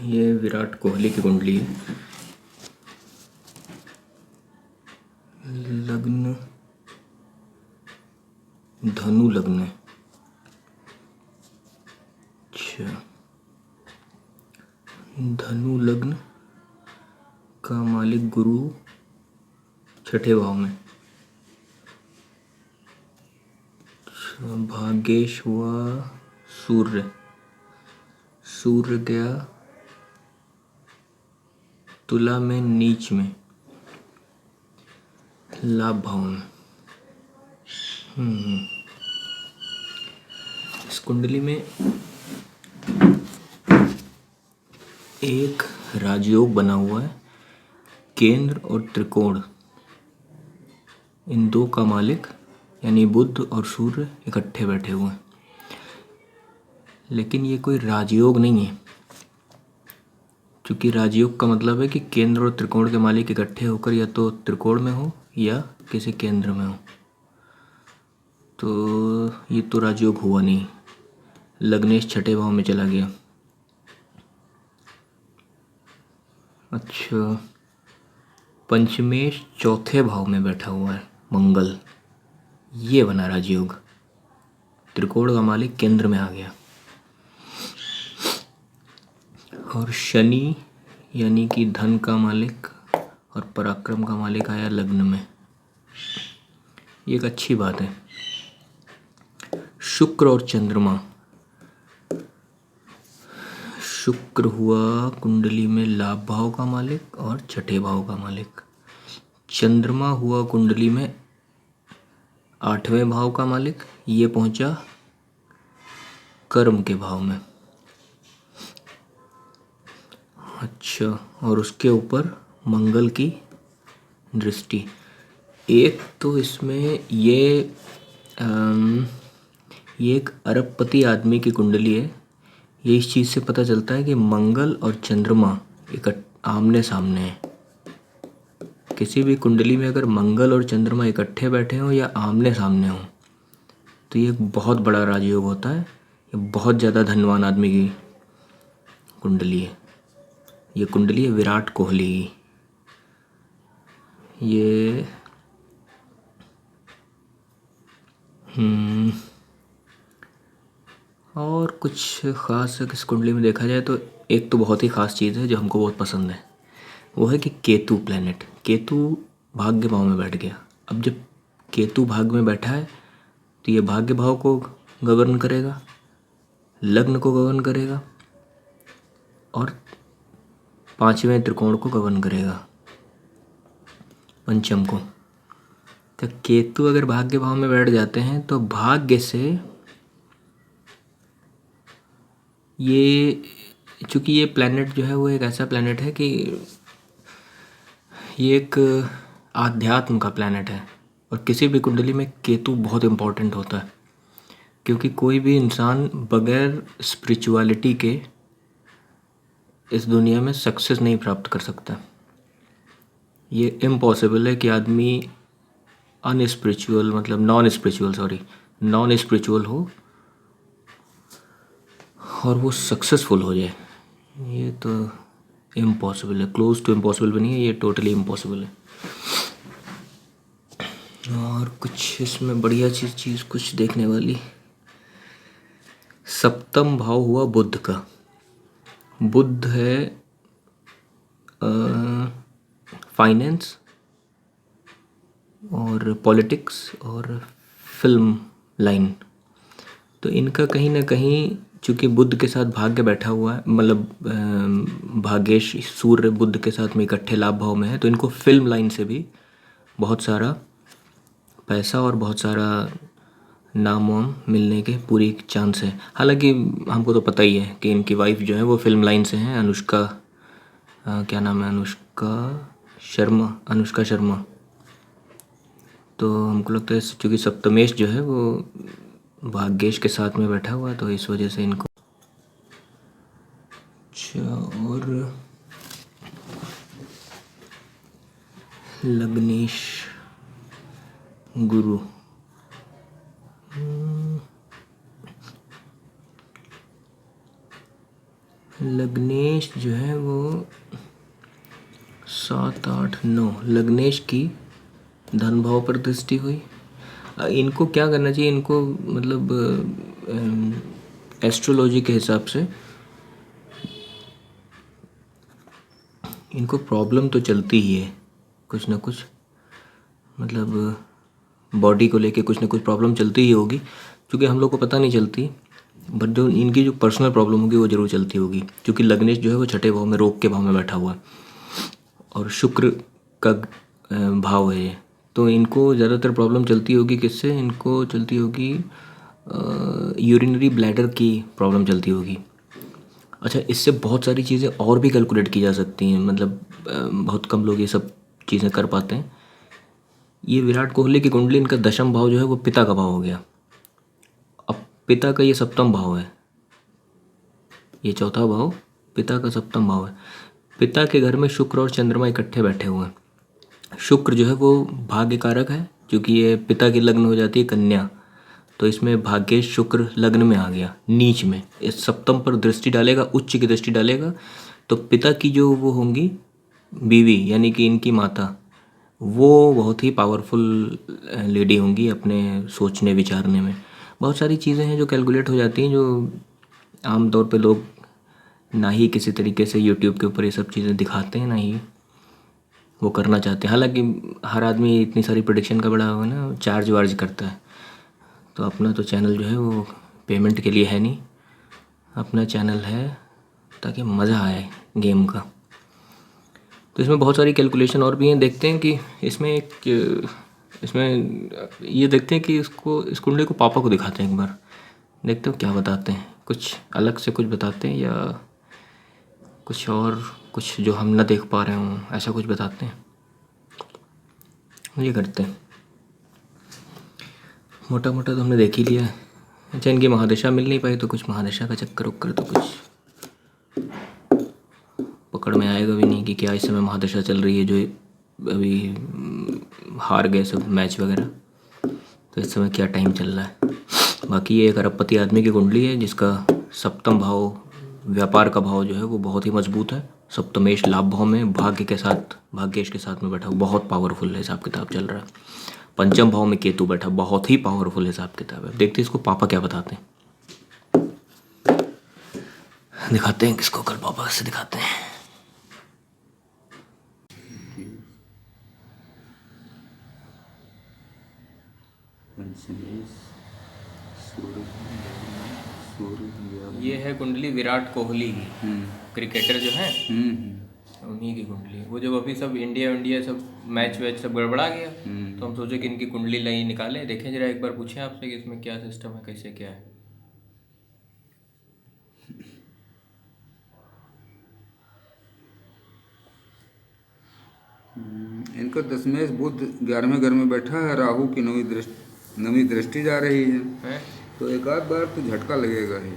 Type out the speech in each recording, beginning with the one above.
ये विराट कोहली की कुंडली है। लग्न धनु लग्न है। अच्छा, धनु लग्न का मालिक गुरु छठे भाव में। अच्छा, भाग्येश हुआ सूर्य। सूर्य गया तुला में नीच में, लाभ भाव में। इस कुंडली में एक राजयोग बना हुआ है। केंद्र और त्रिकोण, इन दो का मालिक यानी बुध और सूर्य इकट्ठे बैठे हुए हैं। लेकिन ये कोई राजयोग नहीं है, क्योंकि राजयोग का मतलब है कि केंद्र और त्रिकोण के मालिक इकट्ठे होकर या तो त्रिकोण में हो या किसी केंद्र में हो। तो ये तो राजयोग हुआ नहीं। लग्नेश छठे भाव में चला गया। अच्छा, पंचमेश चौथे भाव में बैठा हुआ है मंगल, ये बना राजयोग। त्रिकोण का मालिक केंद्र में आ गया। और शनि यानी कि धन का मालिक और पराक्रम का मालिक आया लग्न में। ये एक अच्छी बात है। शुक्र और चंद्रमा, शुक्र हुआ कुंडली में लाभ भाव का मालिक और छठे भाव का मालिक। चंद्रमा हुआ कुंडली में आठवें भाव का मालिक, ये पहुंचा कर्म के भाव में। अच्छा, और उसके ऊपर मंगल की दृष्टि। एक तो इसमें ये एक अरबपति आदमी की कुंडली है। ये इस चीज़ से पता चलता है कि मंगल और चंद्रमा आमने सामने हैं। किसी भी कुंडली में अगर मंगल और चंद्रमा इकट्ठे बैठे हों या आमने सामने हों तो ये एक बहुत बड़ा राजयोग होता है। ये बहुत ज़्यादा धनवान आदमी की कुंडली है। ये कुंडली है विराट कोहली की। ये और कुछ ख़ास इस कुंडली में देखा जाए तो एक तो बहुत ही ख़ास चीज़ है जो हमको बहुत पसंद है, वो है कि केतु प्लैनेट। केतु भाग्य भाव में बैठ गया। अब जब केतु भाग्य में बैठा है तो ये भाग्य भाव को गवर्न करेगा, लग्न को गवर्न करेगा और पांचवें त्रिकोण को गवर्न करेगा, पंचम को। तो केतु अगर भाग्य भाव में बैठ जाते हैं तो भाग्य से ये, चूँकि ये प्लैनेट जो है वो एक ऐसा प्लैनेट है कि ये एक आध्यात्म का प्लैनेट है। और किसी भी कुंडली में केतु बहुत इम्पोर्टेंट होता है, क्योंकि कोई भी इंसान बगैर स्पिरिचुअलिटी के इस दुनिया में सक्सेस नहीं प्राप्त कर सकता। ये इम्पॉसिबल है कि आदमी नॉन स्पिरिचुअल हो और वो सक्सेसफुल हो जाए। ये तो इम्पॉसिबल है, क्लोज टू इम्पॉसिबल भी नहीं है, ये टोटली इम्पॉसिबल है। और कुछ इसमें बढ़िया चीज़ कुछ देखने वाली। सप्तम भाव हुआ बुध का। बुध है फाइनेंस और पॉलिटिक्स और फिल्म लाइन। तो इनका कहीं ना कहीं, चूँकि बुध के साथ भाग्य बैठा हुआ है, मतलब भाग्येश सूर्य बुध के साथ में इकट्ठे लाभ भाव में है, तो इनको फिल्म लाइन से भी बहुत सारा पैसा और बहुत सारा नाम वाम मिलने के पूरी चांस है। हालांकि हमको तो पता ही है कि इनकी वाइफ जो है वो फिल्म लाइन से हैं, अनुष्का क्या नाम है, अनुष्का शर्मा। तो हमको लगता है चूँकि सप्तमेश जो है वो भाग्येश के साथ में बैठा हुआ है तो इस वजह से इनको। अच्छा, और लग्नेश गुरु, लग्नेश जो है वो 7, 8, 9 लग्नेश की धन भाव पर दृष्टि हुई। इनको क्या करना चाहिए, इनको मतलब एस्ट्रोलॉजी के हिसाब से इनको प्रॉब्लम तो चलती ही है कुछ ना कुछ, मतलब बॉडी को लेके कुछ ना कुछ प्रॉब्लम चलती ही होगी, क्योंकि हम लोग को पता नहीं चलती, बट जो इनकी जो पर्सनल प्रॉब्लम होगी वो ज़रूर चलती होगी, क्योंकि लग्नेश जो है वो छठे भाव में, रोग के भाव में बैठा हुआ है और शुक्र का भाव है ये। तो इनको ज़्यादातर प्रॉब्लम चलती होगी किससे, इनको चलती होगी यूरिनरी ब्लैडर की प्रॉब्लम चलती होगी। अच्छा, इससे बहुत सारी चीज़ें और भी कैलकुलेट की जा सकती हैं, मतलब बहुत कम लोग ये सब चीज़ें कर पाते हैं। ये विराट कोहली की कुंडली, इनका दशम भाव जो है वो पिता का भाव हो गया। अब पिता का ये सप्तम भाव है, ये चौथा भाव पिता का सप्तम भाव है। पिता के घर में शुक्र और चंद्रमा इकट्ठे बैठे हुए हैं। शुक्र जो है वो भाग्य कारक है, क्योंकि ये पिता की लग्न हो जाती है कन्या, तो इसमें भाग्येश शुक्र लग्न में आ गया नीच में, इस सप्तम पर दृष्टि डालेगा, उच्च की दृष्टि डालेगा, तो पिता की जो वो होंगी बीवी यानी कि इनकी माता, वो बहुत ही पावरफुल लेडी होंगी अपने सोचने विचारने में। बहुत सारी चीज़ें हैं जो कैलकुलेट हो जाती हैं, जो आम तौर पे लोग ना ही किसी तरीके से यूट्यूब के ऊपर ये सब चीज़ें दिखाते हैं, ना ही वो करना चाहते हैं। हालांकि हर आदमी इतनी सारी प्रेडिक्शन का बड़ा वो ना चार्ज वार्ज करता है, तो अपना तो चैनल जो है वो पेमेंट के लिए है नहीं, अपना चैनल है ताकि मज़ा आए गेम का। तो इसमें बहुत सारी कैलकुलेशन और भी हैं, देखते हैं कि इसमें ये देखते हैं कि इसको, इस कुंडली को पापा को दिखाते हैं एक बार, देखते हो क्या बताते हैं, कुछ अलग से कुछ बताते हैं या कुछ और, कुछ जो हम ना देख पा रहे हों ऐसा कुछ बताते हैं, ये करते हैं। मोटा मोटा तो हमने देख ही लिया है। अच्छा, इनकी महादशा मिल नहीं पाई तो कुछ महादशा का चक्कर उक्कर तो कुछ पकड़ में आएगा भी नहीं कि क्या इस समय महादशा चल रही है, जो अभी हार गए सब मैच वगैरह, तो इस समय क्या टाइम चल रहा है। बाकी ये एक अरबपति आदमी की कुंडली है जिसका सप्तम भाव, व्यापार का भाव जो है वो बहुत ही मजबूत है, सप्तमेश लाभ भाव में भाग्य के साथ, भाग्येश के साथ में बैठा, बहुत पावरफुल हिसाब किताब चल रहा है। पंचम भाव में केतु बैठा, बहुत ही पावरफुल हिसाब किताब है। देखते हैं इसको पापा क्या बताते हैं, दिखाते हैं किसको, कल पापा से दिखाते हैं। ये है कुंडली विराट कोहली की, क्रिकेटर जो है उन्हीं की कुंडली। वो जब अभी सब इंडिया सब मैच वैच सब गड़बड़ा गया, तो हम सोचे कि इनकी कुंडली लाइन निकालें, देखें जरा, एक बार पूछें आपसे कि इसमें क्या सिस्टम है, कैसे क्या है। इनका दशमेश बुध 11वें घर में बैठा है, राहु की नवी दृष्टि जा रही है, तो एक आध बार तो झटका लगेगा ही।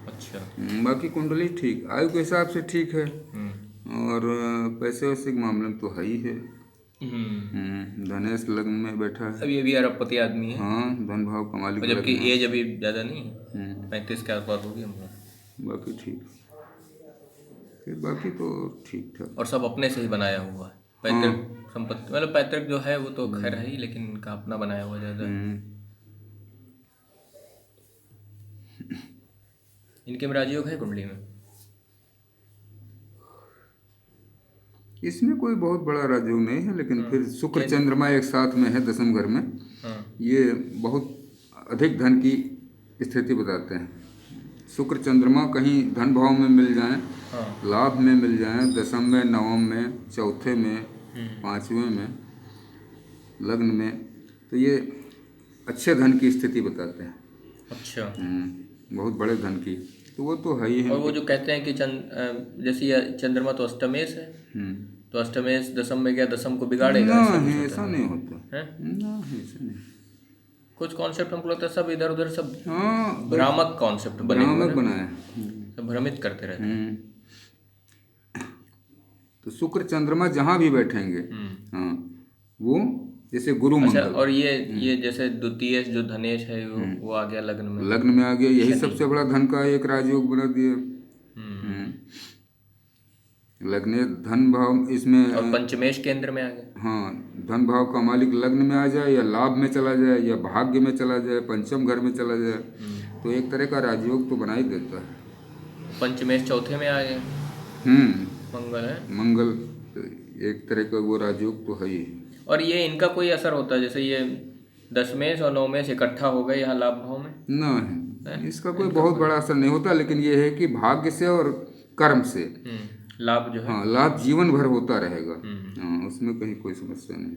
अच्छा। बाकी कुंडली ठीक, आयु के हिसाब से ठीक है, और पैसे वैसे के मामले में तो है ही है। धनेश लग्न में बैठा है, अब ये भी अरबपति आदमी है। हाँ, धन भाव कमाली का जबकि लग्न है। एज अभी ज़्यादा नहीं है, 35 के आसपास होगी हमको। बाकी ठीक, फिर बाकी तो ठीक ठाक। और सब अपने से ही बनाया हुआ है, पैतृक संपत्ति, मतलब पैतृक जो है वो तो खैर है ही, लेकिन इनका अपना बनाया हुआ ज़्यादा है। इनके में राजयोग है कुंडली में, इसमें कोई बहुत बड़ा राजयोग नहीं है, लेकिन फिर शुक्र चंद्रमा एक साथ में है दसम घर में, ये बहुत अधिक धन की स्थिति बताते हैं। शुक्र चंद्रमा कहीं धन भाव में मिल जाएं, लाभ में मिल जाएं, दसम में, नवम में, चौथे में, पांचवें में, लग्न में, तो ये अच्छे धन की स्थिति बताते हैं। अच्छा। बहुत बड़े धन की, तो वो तो है ही है। और वो जो कहते हैं कि जैसे ये चंद्रमा तो अष्टमेश है, तो अष्टमेश दसम में गया, दसम को बिगाड़ेगा, नहीं, ऐसा नहीं होता है। ना, ऐसा नहीं। कुछ कॉन्सेप्ट हमको लगता है सब इधर उधर सब हाँ, भ्रामक कॉन्सेप्ट बने हुए भ्रामक हैं, बनाया, सब भ्रमित करते रहते हैं। तो शुक्र चंद्रमा जहाँ भी बैठेंगे, हाँ, वो जैसे गुरु अच्छा, मंगल। और ये जैसे द्वितीय जो धनेश है वो आ गया लग्न में, लग्न में आ गया, यही सबसे बड़ा धन का एक राजयोग बना दिया। लग्ने धन भाव इसमें और पंचमेश केंद्र में आ गया। हाँ, धन भाव का मालिक लग्न में आ जाए या लाभ में चला जाए या भाग्य में चला जाए, पंचम घर में चला जाए, तो एक तरह का राजयोग तो बना ही देता है। पंचमेश चौथे में आ गया, मंगल है। मंगल एक तरह का वो राजयोग तो है ही। और ये इनका कोई असर होता है, जैसे ये दशमेश और नवमेश इकट्ठा हो गए यहाँ लाभ भाव में? ना है, इसका कोई बहुत बड़ा असर नहीं होता, लेकिन ये है कि भाग्य से और कर्म से लाभ जो है, हाँ, लाभ जीवन भर होता रहेगा। हाँ, उसमें कहीं कोई समस्या नहीं।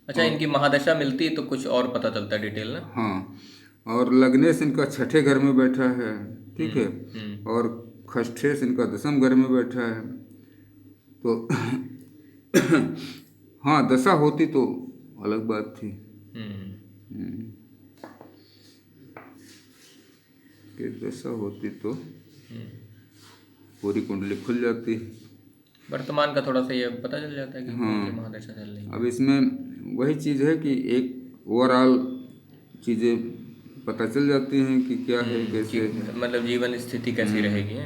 अच्छा, इनकी महादशा मिलती है तो कुछ और पता चलता है डिटेल ना? हाँ, और लग्नेश इनका छठे घर में बैठा है, ठीक है, और खष्ठेश इनका दसम घर में बैठा है, तो हाँ, दशा होती तो अलग बात थी कि दशा होती तो पूरी कुंडली खुल जाती। वर्तमान का थोड़ा सा ये पता चल जाता है कि कौन सी महादशा चल रही है। अब इसमें वही चीज़ है कि एक ओवरऑल चीज़ें पता चल जाती हैं कि क्या है, कैसे, मतलब जीवन स्थिति कैसी रहेगी।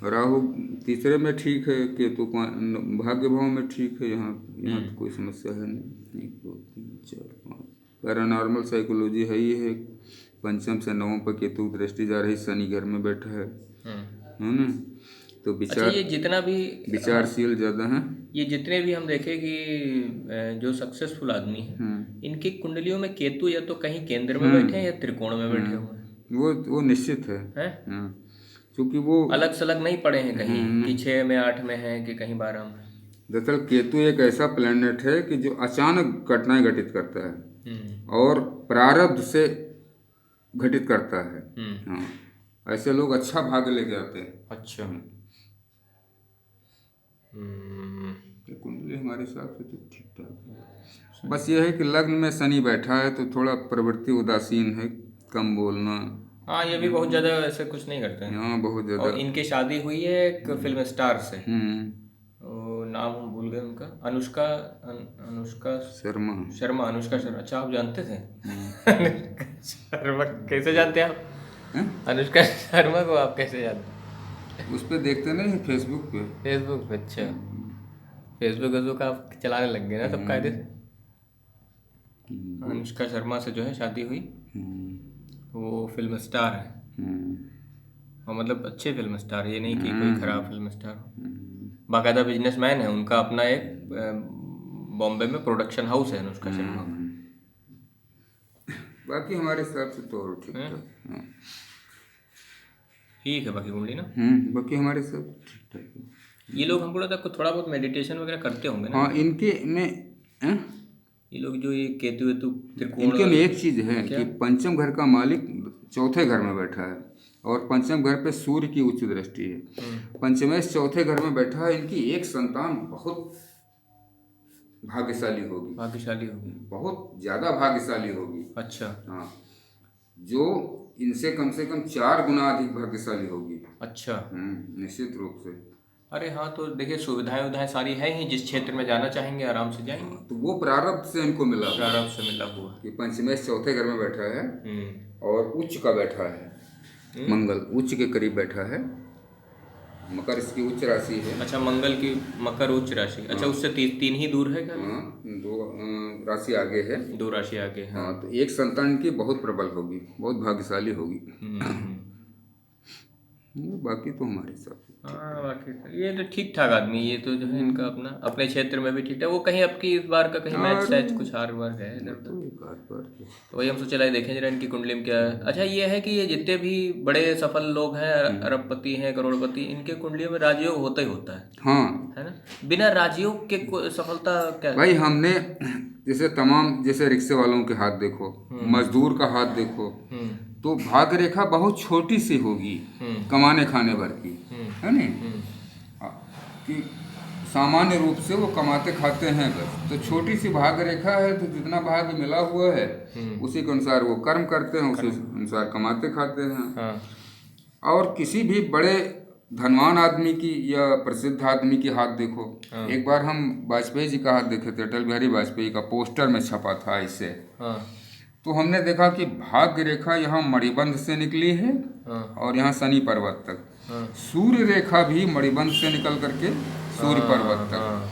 राहु तीसरे में ठीक है, केतु भाग्य भाव में ठीक है, यहाँ तो कोई समस्या है नहीं। 1 2 3 4 5 पैरानॉर्मल साइकोलॉजी है ही है। पंचम से नवम पर केतु दृष्टि जा रही, शनि घर में बैठा है ना, तो विचार, अच्छा, ये जितना भी विचारशील ज़्यादा हैं। ये जितने भी हम देखें कि जो सक्सेसफुल आदमी है, इनकी कुंडलियों में केतु या तो कहीं केंद्र में बैठे हैं या त्रिकोण में बैठे हुए हैं। वो निश्चित है, क्योंकि वो अलग सलग नहीं पड़े हैं कहीं कि 6 में 8 में है कि कहीं 12 में। दरअसल केतु एक ऐसा प्लैनेट है कि जो अचानक घटनाएं घटित करता है और प्रारब्ध से घटित करता है। हाँ, ऐसे लोग अच्छा भाग्य लेके आते हैं। अच्छा, कुंडली हमारे हिसाब से तो ठीक ठाक है। बस ये है कि लग्न में शनि बैठा है तो थोड़ा प्रवृत्ति उदासीन है, कम बोलना। हाँ, ये भी बहुत ज़्यादा ऐसे कुछ नहीं करते हैं। हाँ, बहुत ज़्यादा। और इनकी शादी हुई है एक फिल्म स्टार से, वो नाम हम भूल गए उनका, अनुष्का शर्मा। अनुष्का शर्मा। अच्छा, आप जानते थे? शर्मा कैसे जानते हैं आप? अनुष्का शर्मा को आप कैसे जानते हैं? उस पर देखते नहीं, फेसबुक पे। अच्छा, फेसबुक आप चलाने लग गए ना सब कायदे से। अनुष्का शर्मा से जो है शादी हुई, वो फिल्म स्टार है, और मतलब अच्छे फिल्म स्टार, ये नहीं कि कोई खराब फिल्म स्टार हो। बाकायदा बिजनेसमैन है, उनका अपना एक बॉम्बे में प्रोडक्शन हाउस है अनुष्का शर्मा का। बाकी हमारे हिसाब से तो ठीक ठाक। ठीक है, बाकी कुंडली ना, बाकी हमारे सब ठीक ठाक है। ये लोग हमको लगता है थोड़ा बहुत मेडिटेशन वगैरह करते होंगे ना? हाँ, इनके में ये लोग जो ये केतु त्रिकोण, इनके में एक चीज है कि पंचम घर का मालिक चौथे घर में बैठा है और पंचम घर पे सूर्य की उच्च दृष्टि है। पंचमेश चौथे घर में बैठा है, इनकी एक संतान बहुत भाग्यशाली होगी। बहुत ज्यादा भाग्यशाली होगी। अच्छा, हाँ, जो इनसे कम से कम 4 गुना अधिक भाग्यशाली होगी। अच्छा, निश्चित रूप से। अरे हाँ, तो देखिए सुविधाएं सारी है ही, जिस क्षेत्र में जाना चाहेंगे आराम से जाएंगे। तो वो प्रारब्ध से इनको मिला, प्रारब्ध से मिला हुआ कि पंचमेश चौथे घर में बैठा है और उच्च का बैठा है, मंगल उच्च के करीब बैठा है, मकर इसकी उच्च राशि है। अच्छा, मंगल की मकर उच्च राशि। अच्छा, उससे 3 ही दूर है क्या? 2 राशि आगे है। 2 राशि आगे। हाँ, तो एक संतान की बहुत प्रबल होगी, बहुत भाग्यशाली होगी। बाकी तो हमारे हिसाब से हाँ, बाकी ये तो ठीक ठाक आदमी, ये तो जो है इनका अपना अपने क्षेत्र में भी ठीक है। वो कहीं अब की इस बार का कहीं मैच कुछ हार वार है इधर तो वही हम सोचे लाए देखें जरा इनकी कुंडली में क्या है। अच्छा, ये है कि ये जितने भी बड़े सफल लोग हैं, अरबपति हैं, करोड़पति, इनके कुंडलियों में राजयोग होता ही होता है। हाँ, है ना? बिना राजयोग के सफलता क्या? भाई, हमने जैसे रिक्शे वालों के हाथ देखो, मजदूर का हाथ देखो, तो भाग्य रेखा बहुत छोटी सी होगी कमाने खाने भर की, है नहीं, कि सामान्य रूप से वो कमाते खाते हैं बस। तो छोटी सी भाग्य रेखा है, तो जितना भाग्य मिला हुआ है उसी के अनुसार वो कर्म करते हैं, उसी अनुसार कमाते खाते हैं। और किसी भी बड़े धनवान आदमी की या प्रसिद्ध आदमी की हाथ देखो। एक बार हम वाजपेयी जी का हाथ देखे थे, अटल बिहारी वाजपेयी का पोस्टर में छपा था इससे। तो हमने देखा कि भाग्य रेखा यहाँ मणिबंध से निकली है और यहाँ शनि पर्वत तक। सूर्य रेखा भी मणिबंध से निकल करके सूर्य पर्वत तक।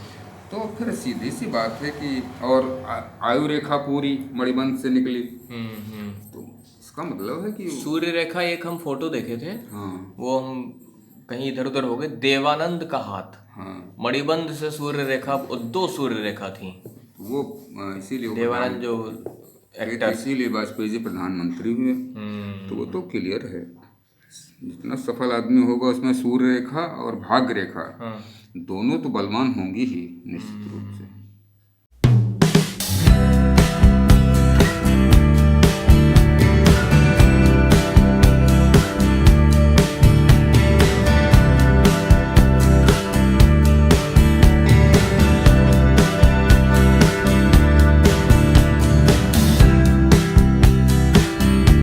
तो फिर सीधी सी बात है कि और आयु रेखा पूरी मणिबंध से निकली। तो इसका मतलब है कि सूर्य रेखा एक हम फोटो देखे थे, हाँ वो हम कहीं इधर उधर हो गए, देवानंद का हाथ, हाँ मणिबंध से सूर्य रेखा, दो सूर्य रेखा थी। वो इसीलिए देवानंद जो एक्टर, इसीलिए वाजपेयी जी प्रधानमंत्री हुए। तो वो तो क्लियर है, जितना सफल आदमी होगा उसमें सूर्य रेखा और भाग्य रेखा दोनों तो बलवान होंगी ही निश्चित रूप से।